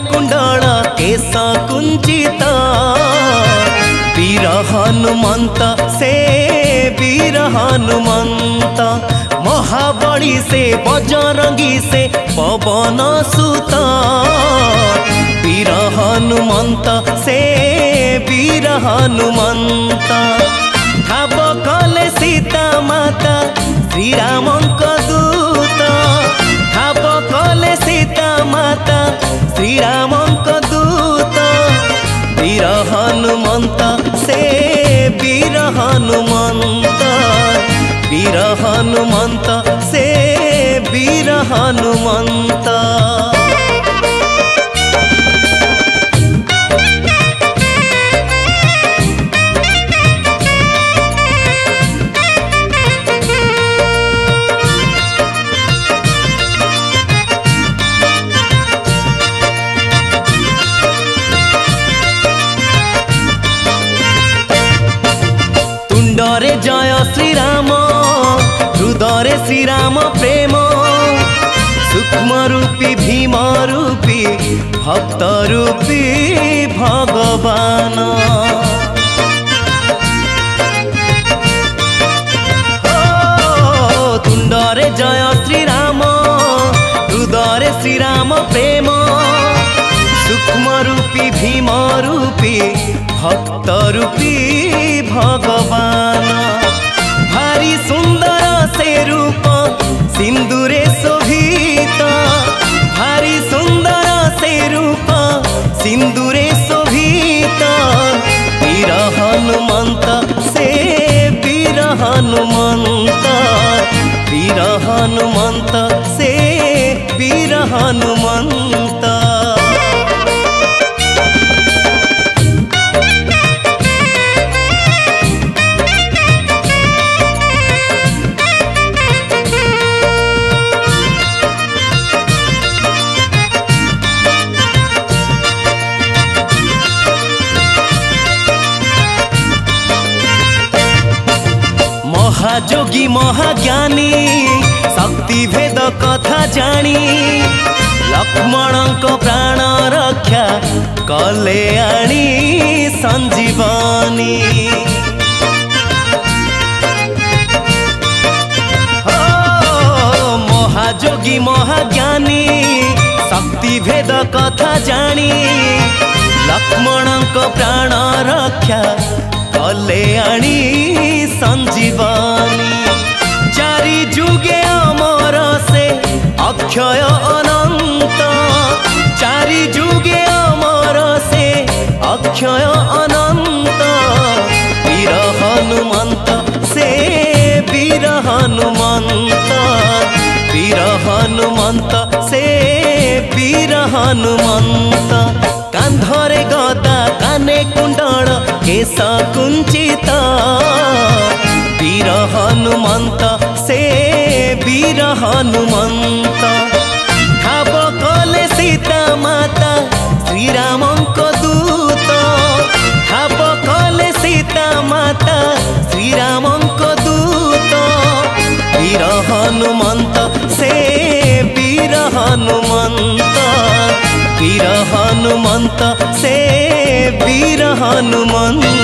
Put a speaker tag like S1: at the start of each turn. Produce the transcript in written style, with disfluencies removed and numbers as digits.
S1: कुंडल केश कुंचित वीर हनुमंत से वीर हनुमंत महाबली से बजरंगी से पवन सुत वीर हनुमंत से वीर हनुमंत ठाब कले सीता माता श्री रामंक दूत ठाब कले सीता माता श्री रामंक दूत वीर हनुमंत से वीर हनुमंत वीर हनुमंत से वीर हनुमंत। तुंडरे जय श्रीराम हृदय श्रीराम प्रेम सूक्ष्म रूपी भीम रूपी भक्त रूपी भगवान तुंडरे जय श्रीराम हृदय श्रीराम प्रेम सूक्ष्म रूपी भीम रूपी भक्त रूपी भगवान भारी सुंदर से रूप सिंदूरे शोभित भारी सुंदर से रूप सिंदूरे शोभित वीर हनुमंत से वीर हनुमंत वीर हनुमंत से वीर हनुमंत। महाजोगी महाज्ञानी शक्ति भेद कथा जानी लक्ष्मण को प्राण रक्षा कले आनी संजीवनी महाजोगी महाज्ञानी शक्ति भेद कथा जानी लक्ष्मण को प्राण रक्षा कले आनी संजीवनी चारि जुगे अमर से अक्षय अनंत चारि जुगे अमर से अक्षय अनंत वीर हनुमंत से वीर हनुमंत वीर हनुमंत से वीर हनुमंत कांधरे गदा काने कुंडल केश कुंचित वीर हनुमंत से वीर हनुमंत ठाब कले सीता माता श्री रामंक दूत ठाब कले सीता माता श्री रामंक दूत वीर हनुमंत से वीर हनुमंत वीर हनुमंत से वीर हनुमंत।